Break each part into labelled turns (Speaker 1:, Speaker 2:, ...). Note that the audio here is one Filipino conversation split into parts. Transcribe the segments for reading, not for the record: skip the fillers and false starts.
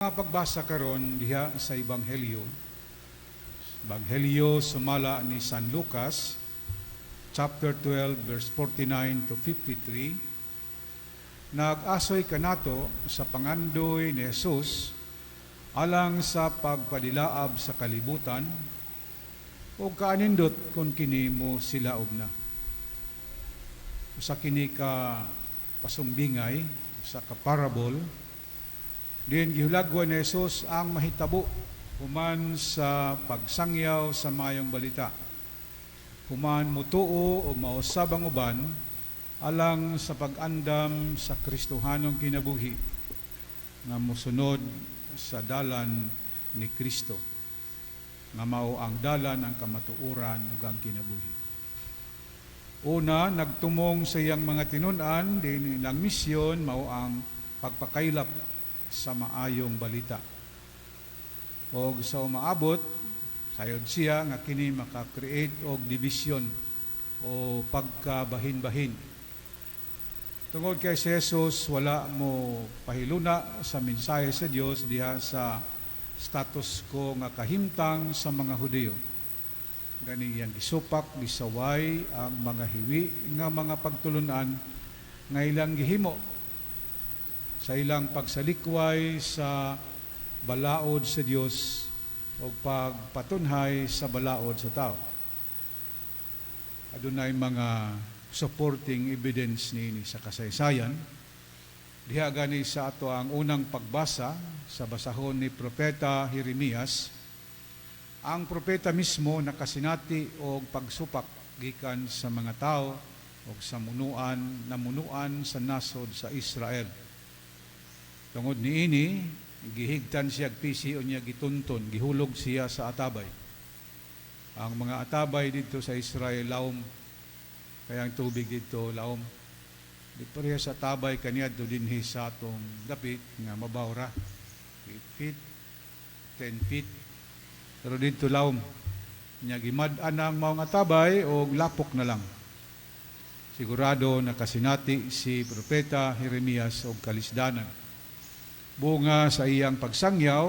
Speaker 1: Mga pagbasa karon diha sa Ebanghelyo sumala ni San Lucas, chapter 12, verse 49 to 53, nag-asoy kanato sa pangandoy ni Jesus alang sa pagpadilaab sa kalibutan o kaanindot kung kini mo sila na. Sa kini ka pasumbingay, sa kaparabol, din gihulagwan ni Jesus ang mahitabo human sa pagsangyaw sa mayong balita. Human mutuo o mausab ang uban alang sa pag-andam sa Kristohanong kinabuhi nga musunod sa dalan ni Kristo nga mao ang dalan ang kamatuoran ug ang kinabuhi. Una, nagtumong sa iyang mga tinun-an din ilang misyon mao ang pagpakaylap sa maayong balita. O sa umaabot, sayod siya nga kini maka-create og division o pagkabahin-bahin. Tungod kay si Jesus, wala mo pahiluna sa mensahe sa Dios diha sa status ko nga kahimtang sa mga Hudyo. Gani yang gisupak, gisaway ang mga hiwi nga mga pagtulunan nga ilang gihimo sa ilang pagsalikway sa balaod sa Dios o pagpatunhay sa balaod sa tao. Adunay mga supporting evidence ni sa kasaysayan. Diha gani sa ato ang unang pagbasa sa basahon ni Propeta Jeremias. Ang propeta mismo nakasinati og pagsupak gikan sa mga tao o sa namunuan sa nasod sa Israel. Tungod niini, gihigtan siya pisi o niya gitunton, gihulog siya sa atabay. Ang mga atabay dito sa Israel, laom, kaya ang tubig dito, laom. Di pareha sa atabay kaniya do dinhi sa atong dapit, nga mabawra, 8 feet, 10 feet. Pero dito laom, niya gimad-an ang maong atabay o lapok na lang. Sigurado nakasinati si Propeta Jeremias o kalisdanan. Bunga sa iyang pagsangyaw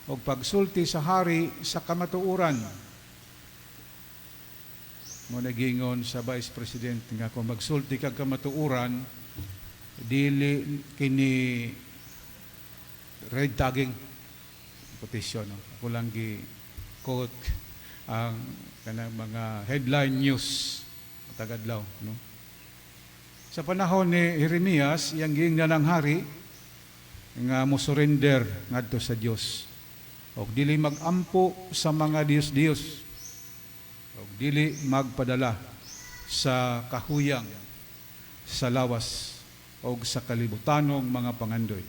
Speaker 1: o pagsulti sa hari sa kamatuuran. Mo nagingon sa Vice President nga kung magsulti kag kamatuuran, dili kini red tagging petition. Ako lang gi-quote ang kanang mga headline news tagadlaw. No? Sa panahon ni Jeremias, iyang giingnan ng hari, nga mo-surrender ngadto sa Dios og dili magampo sa mga Dios og dili magpadala sa kahuyang sa lawas og sa kalibutanong mga pangandoy.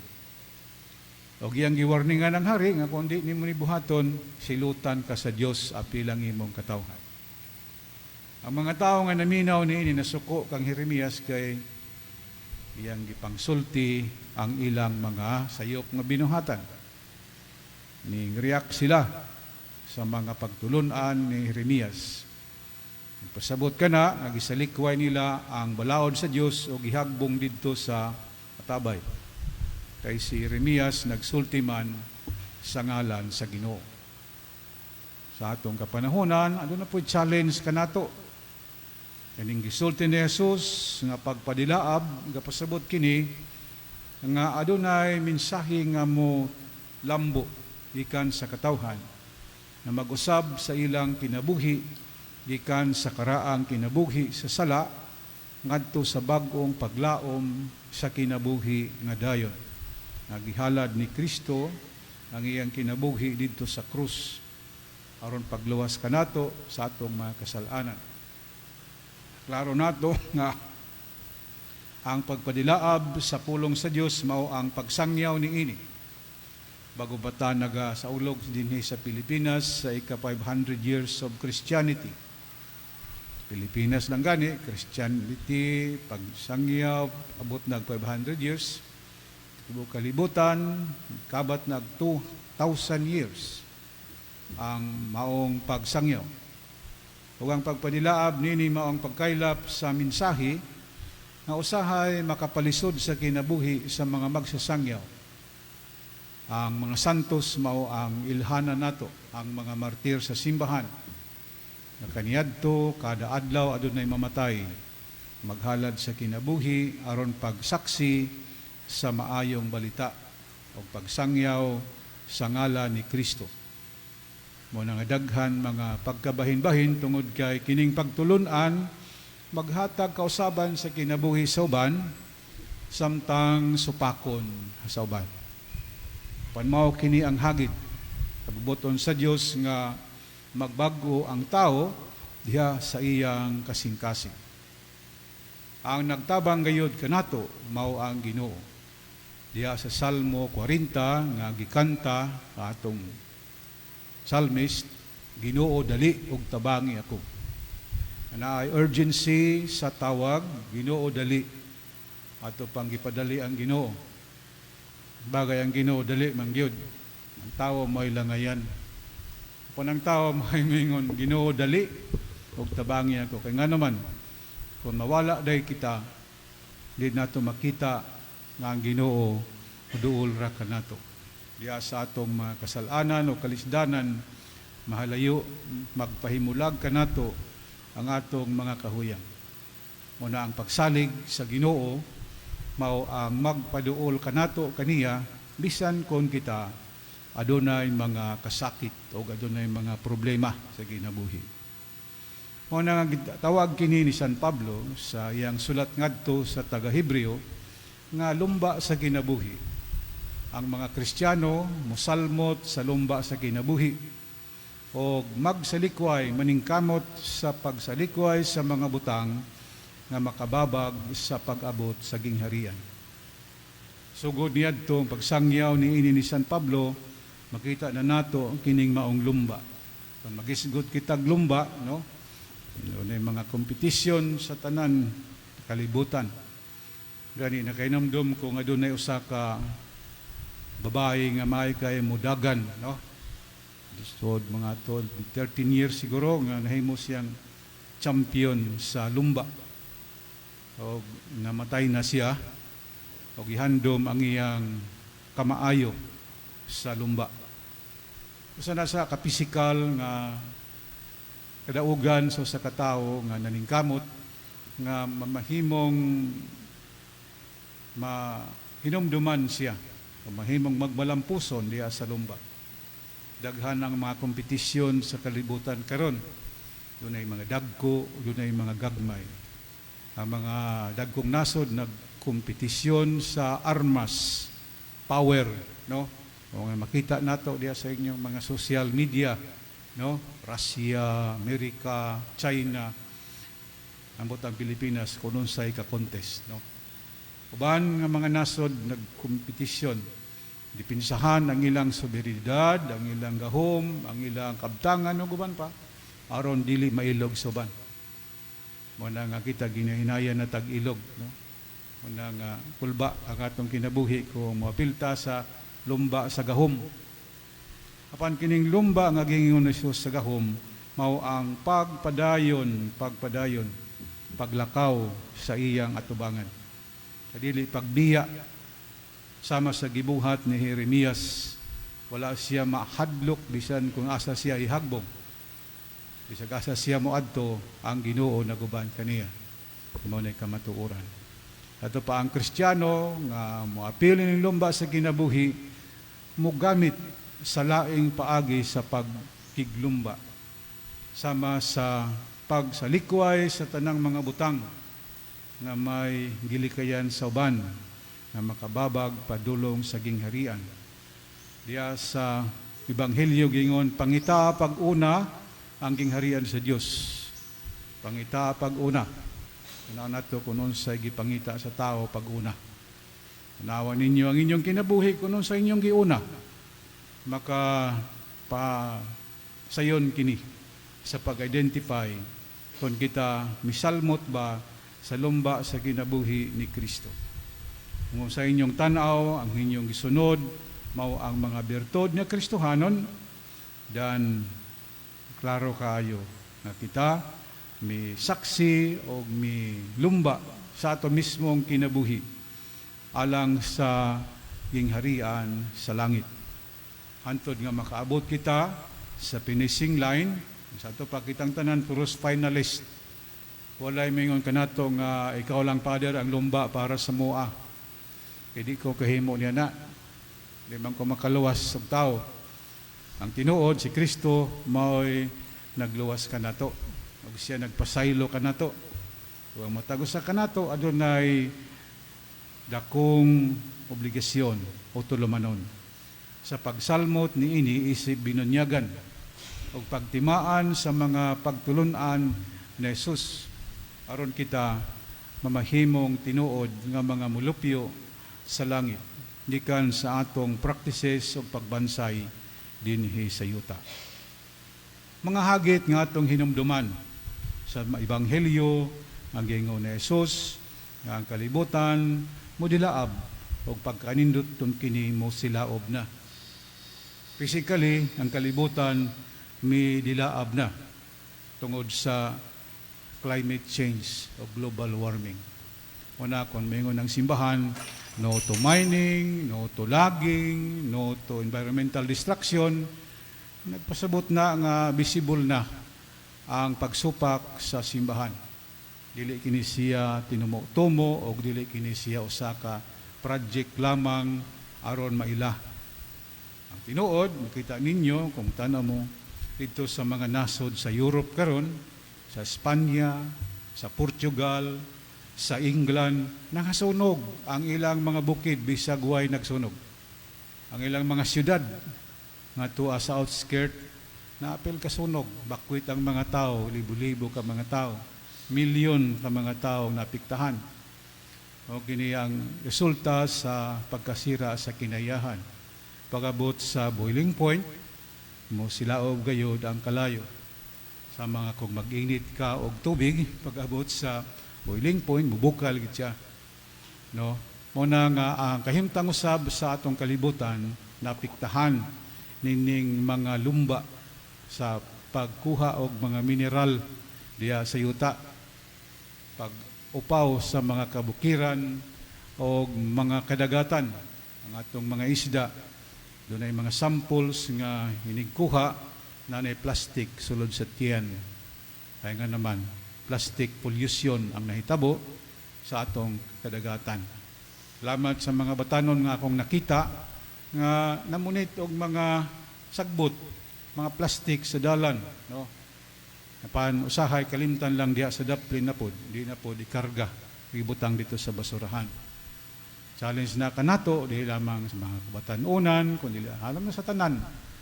Speaker 1: Og iyang giwarningan ng hari nga kung di nimo ni buhaton, silutan ka sa Dios apilang imong katawhan. Ang mga tawo nga naminaw niini nasuko kang Jeremias kay iyang gipangsulti ang ilang mga sayop nga binuhatan. Ning-react sila sa mga pagtulunan ni Jeremias. Pasabot ka na, nagisalikway nila ang balaod sa Dios o gihagbong didto sa atabay. Kay si Jeremias nagsulti man sa ngalan sa Ginoo. Sa atong kapanahonan, ano na po challenge kanato? Kaning gisulti ni Jesus nga pagpadilaab, nga pasabot kini nga adunay mensahe nga mo lambo gikan sa katawhan na mag-usab sa ilang kinabuhi gikan sa karaang kinabuhi sa sala ngadto sa bag-ong paglaom sa kinabuhi nga dayon. Nagihalad ni Kristo ang iyang kinabuhi didto sa krus aron pagluwas kanato sa atong mga kasalanan. Klaro nato nga ang pagpadilaab sa pulong sa Dios mao ang pagsangyaw niini. Bago bata naga sa ulog dinhi sa Pilipinas sa ika-500 years of Christianity. Pilipinas lang gani, Christianity, pagsangyaw, abot nag 500 years. Tibuok kalibutan, kabat nag 2,000 years ang maong pagsangyaw. Ug ang pagpadilaab nini mao ang pagkaylap sa mensahe nga usahay makapalisod sa kinabuhi sa mga magsasangyaw Ang mga santos mao ang ilhana nato, ang mga martir sa simbahan. Na kaniadto kada adlaw adunay mamatay, maghalad sa kinabuhi aron pagsaksi sa maayong balita o pagsangyaw sa ngalan ni Kristo. Mo nga daghan mga pagkabahin-bahin tungod kay kining pagtulun-an maghatag kausaban sa kinabuhi sa uban samtang supakon sa uban. Panmao kini ang hagit kabubuton sa Dios nga magbago ang tao diha sa iyang kasing-kasing. Ang nagtabang gayud kanato mao ang Ginoo. Diha sa Salmo 40 nga gikanta atong psalmist, Ginoo dali og tabangi ako. Naay urgency sa tawag, Ginoo dali. Ato pang gipadali ang Ginoo. Bagay ang Ginoo dali man gyud. Ang tawo may langayan. Kung ang tao may mingon, Ginoo dali og tabangi ako. Kaya nga naman, kung mawala day kita, di nato makita nga ang Ginoo duol ra kanato. Diya sa atong mga kasalanan o kalisdanan, mahalayo magpahimulag kanato ang atong mga kahuyang. Muna ang pagsalig sa Ginoo mao ang magpaduol kanato kaniya bisan kon kita adunay mga kasakit o adunay mga problema sa kinabuhi. Muna nga tawag kini ni San Pablo sa iyang sulat ngadto sa taga-Hebreo nga lumba sa kinabuhi. Ang mga Kristiyano mosalmot sa lumba sa kinabuhi o magsalikway maningkamot sa pagsalikway sa mga butang nga makababag sa pag-abot sa gingharian. Sugod niadto pagsangyaw ni San Pablo, makita na nato ang kining maong lumba. Kung magisgot kitag lumba, no? May mga kompetisyon sa tanan kalibutan. Gani nakainamdom ko nga dunay usa ka babae nga may kay mudagan, no? Disod mga 13 years siguro nga nahimo siyang champion sa lumba. O namatay na siya o gihandom ang iyang kamaayo sa lumba. Usa na sa kapisikal nga kadaugan sa katao nga naningkamot nga mahimong hinumduman siya o mahimong magmalampuson diya sa lumba. Daghan ang mga kompetisyon sa kalibutan karon. Dunay mga dagko, dunay mga gagmay. Ang mga dagkong nasod nagkompetisyon sa armas, power, no? O makita nato diya sa inyong mga social media, no? Russia, Amerika, China, ambot ang Pilipinas kunon say ka contest, no? Uban nga mga nasod nagkompetisyon, dipinsahan ang ilang soberanidad, ang ilang gahom, ang ilang kabtangan ug uban pa aron dili mailog sa uban. Muna nga kita ginahinaya na tag-ilog, no? Muna nga kulba ang atong kinabuhi kung mapilta sa lumba sa gahom. Apan kining lumba nga gingon ni Jesus sa gahom mao ang pagpadayon, paglakaw sa iyang atubangan. Kadili pagbiya sama sa gibuhat ni Jeremias, wala siya mahadlok bisan kung asa siya ihagbong. Bisag asa siya moadto ang Ginoo naguban kaniya. Mao nay kamatuoran. Ato pa ang Kristiyano nga moapil ning lumba sa kinabuhi mogamit sa laing paagi sa pagkiglumba sama sa pagsalikway sa tanang mga butang nga may gilikayan sa uban nga makababag padulong sa gingharian. Diya sa Ebanghelyo gingon pangita pag-una ang gingharian sa Dios. Pangita pag-una. Unaw nato kunon sa gipangita sa tao pag-una. Unawa ninyo ang inyong kinabuhi kunon sa inyong giuna. Maka pa sayon kini sa pag-identify kung kita misalmot ba sa lumba sa kinabuhi ni Kristo. Kung sa inyong tanaw, ang inyong gisunod, mao ang mga bertod nga Kristohanon, dan klaro kaayo na kita may saksi o may lumba sa ato mismong kinabuhi alang sa gingharian sa langit. hantod nga makaabot kita sa finishing line. Sa ito pa kitang tanan puros finalist. Walay mingon kanato nga ikaw lang, Father, ang lumba para sa mua. Hindi ko kahimo niya na. Di man ko makaluwas sa tao. Ang tinuod, si Kristo, mao'y nagluwas ka na to. O siya nagpasaylo ka na to. Huwag matagos sa ka na to, adunay dakong obligasyon o tulumanon. Sa pagsalmot ni ini, isip binunyagan o pagtimaan sa mga pagtulunan ni Jesus. Aron kita mamahimong tinuod nga mga mulupyo sa langit, gikan sa atong practices o pagbansay dinhi sa yuta. Mga hagit nga atong hinumduman sa Ebanghelyo, ang gingon ni Jesus, nga ang kalibutan mo dilaab o pagkanindot tun kini mo silaob na. Physically, ang kalibutan mi dilaab na tungod sa climate change o global warming. Una, kung mayroon ng simbahan, no to mining, no to logging, no to environmental destruction, nagpasabot na nga visible na ang pagsupak sa simbahan. Dili kini siya tinumo-tumo o dili kini siya usa ka project lamang aron maila. Ang tinuod, makita ninyo kung tanaw mo dito sa mga nasod sa Europe karon, sa Espanya, sa Portugal, sa England, nakasunog ang ilang mga bukid bisag way nagsunog. Ang ilang mga siyudad nga tuwa sa outskirt, naapil kasunog, bakwit ang mga tao, libo-libo ka mga tao, milyon ka mga tao napiktahan. O kini ang resulta sa pagkasira sa kinayahan. Pag-abot sa boiling point, mo silaob gayod ang kalayo. Sa mga kung mag-init ka og tubig, pag-abot sa boiling point, mubukal gid siya. No? Muna nga ang kahimtang usab sa atong kalibutan, napiktahan nining mga lumba sa pagkuha og mga mineral diya sa yuta, pag-upaw sa mga kabukiran o mga kadagatan, ang atong mga isda. Doon ay mga samples nga hinigkuha na nay plastic sulod sa tiyan. Kaya nga naman, plastic pollution ang nahitabo sa atong kadagatan. Salamat sa mga batanon nga akong nakita nga namunit og mga sagbot, mga plastic sa dalan, no? Napan usahay kalimtan lang diha sa daplin na pod, di na pod ikarga, ibutang dito sa basurahan. Challenge na kanato di lamang sa mga kabatanunan, kundi alam na sa tanan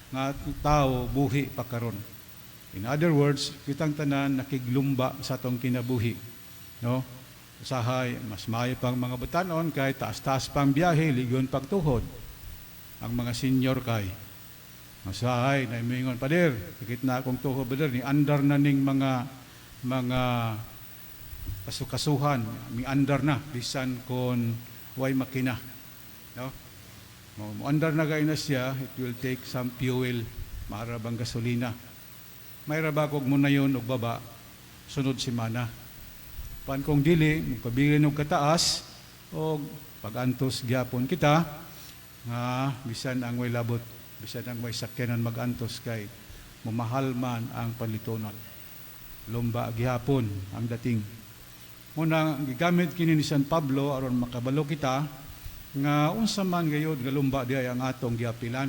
Speaker 1: nga tao buhi pa karon. In other words, kitang tanan nakiglumba sa atong kinabuhi, no? Usahay mas maayo pang mga batanon kay taas-taas pang biyahe, ligon pagtuhod. Ang mga senior kay masahay na imingon, Pader, pikit na akong tuhod, Pader, ni andar na ning mga kasukasuhan, mi andar na bisan kon way makina, no? Mo andar na gay na siya, it will take some fuel, maarabang gasolina. May rabakog mo na yun og baba, sunod semana. Pan kung dili, magpabilin og kataas o pagantos gyapon kita nga bisan ang way labot, bisan ang way sakyanan magantos kay mamahal man ang panlitonon. Lumba gyapon ang dating. Muna gigamit kini ni San Pablo aron makabalo kita nga unsa man gayud nga lumba diay ang atong giapilan.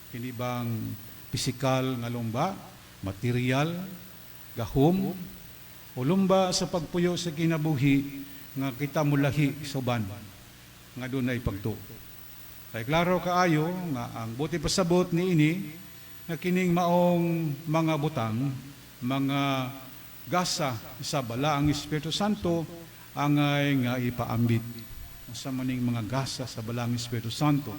Speaker 1: Kini bang pisikal nga lumba, material, gahom, o lumba sa pagpuyo sa kinabuhi nga kita mulahi suban nga dunay pagtuo. Kay klaro kaayo nga ang buti pasabot ni ini nga kining maong mga butang, mga gasa sa bala ang Espiritu Santo angay nga ipaambit. Sa maning mga gasa sa bala ang Espiritu Santo.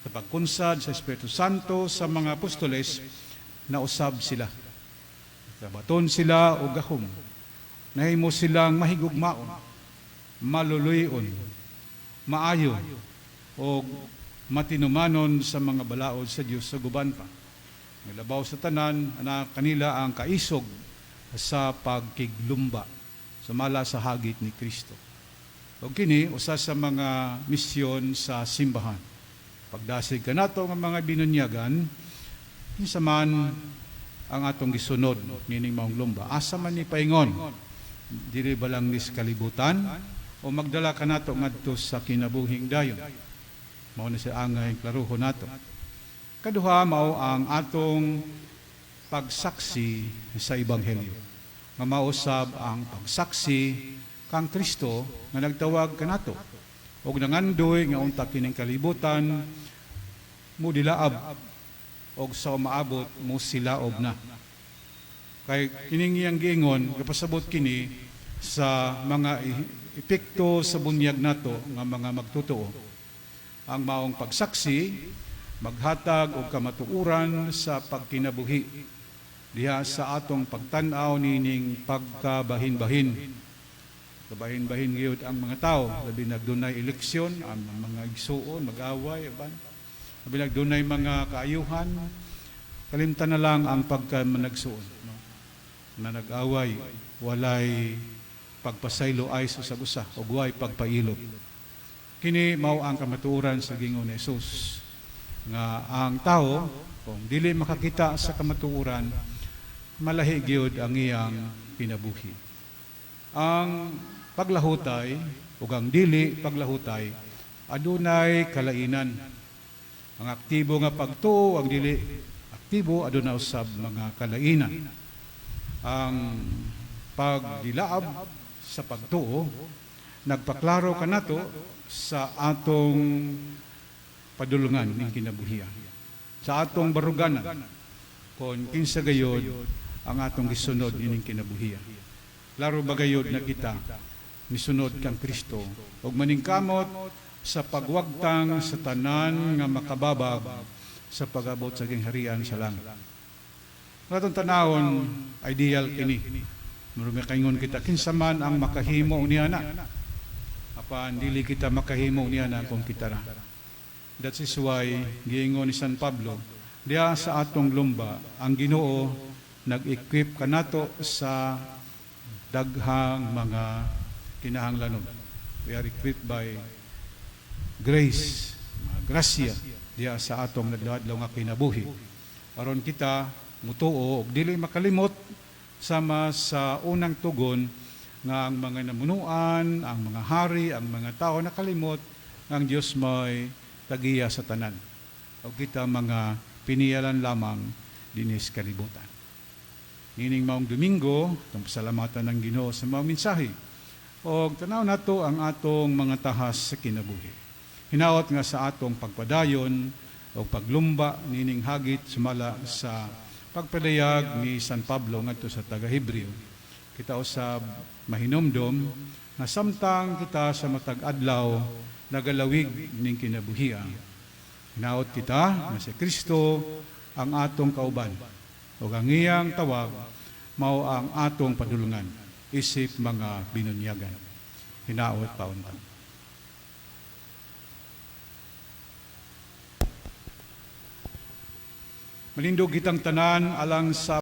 Speaker 1: Sa pagkunsad sa Espiritu Santo sa mga apostoles, nausab sila. Sabaton sila o gahom. Nahimo silang mahigugmaon, maluluyon, maayo, o matinumanon sa mga balaod sa Dios sa guban pa. Nilabaw sa tanan na kanila ang kaisog sa pagkiglumba, sumala sa hagit ni Kristo. O kini, usa sa mga misyon sa simbahan. Pagdasig ka nato nga mga binunyagan, kinsa man ang atong gisunod nining maong lumba. Asa man ni paingon, dili ba lang nis kalibutan o magdala ka nato ngadto sa kinabuhing dayon. Mao na sa angay klaruho nato. Kaduha mao ang atong pagsaksi sa ebanghelyo. Nga mausab ang pagsaksi kang Kristo nga nagtawag kanato og nangandoy nga unta kining kalibutan mo dilaab og sa maabot mo silaob na. Kay kining iyang giingon kapasabot kini sa mga epekto sa bunyag nato nga mga magtotoo. Ang maong pagsaksi maghatag og kamatuoran sa pagkinabuhi diha sa atong pagtan-aw nining pagkabahin-bahin. Kabahin-bahin gyud ang mga tao, labi nagdunay eleksyon, ang mga igsuon, mag-away, labi nagdunay mga kaayuhan, kalimtan na lang ang pagkamanagsuon. No? Na nag-away, walay pagpasaylo ay sa usa o guway pagpailog. Kini mao ang kamatuoran sa gingon ni Jesus nga ang tao kung dili makakita sa kamatuoran, malahi gyud ang iyang kinabuhi. Ang paglahutay ug ang dili paglahutay adunay kalainan. Ang aktibo nga pagtuo, ang dili aktibo adunay usab mga kalainan. Ang pagdilaab sa pagtuo nagpaklaro kanato sa atong padulungan ning kinabuhian. Sa atong baruganan kon kinsa gayod ang atong gisunod ining kinabuhian. Laro ba gayod na kita misunod kang Kristo ug maningkamot sa pagwagtang sa tanan nga makababag sa pag-abot sa gingharian sa langit. Atong tanawon ideal kini. Murag kaingon kita kinsa man ang makahimo niya na. Apan dili kita makahimo niya na kung kita ra. That is why giingon ni San Pablo diya sa atong lumba ang Ginoo nag-equip kanato sa daghang mga kinahanglanon. We are equipped by grace, grasya diya sa atong nadladlaw nga kinabuhi. Aron kita mutuo og dili makalimot sama sa unang tugon nga ang mga namunuan, ang mga hari, ang mga tao nakalimot nga ang Dios may tagiya sa tanan. O kita mga piniyalan lamang dinis kalibutan. Nining maong Domingo, itong pasalamatan ng Ginoo sa maong mensahe. O tanaw nato ang atong mga tahas sa kinabuhi. Hinaot nga sa atong pagpadayon o paglumba nining hagit sumala sa pagpalayag ni San Pablo ngadto sa taga-Hebreo. Kita usab mahinomdom na samtang kita sa matag adlaw nagalawig ning kinabuhian. Hinaot kita na si Kristo ang atong kauban o ang iyang tawag mao ang atong padulungan isip mga binunyagan. Hinaot paunta. Malindog kitang tanan alang sa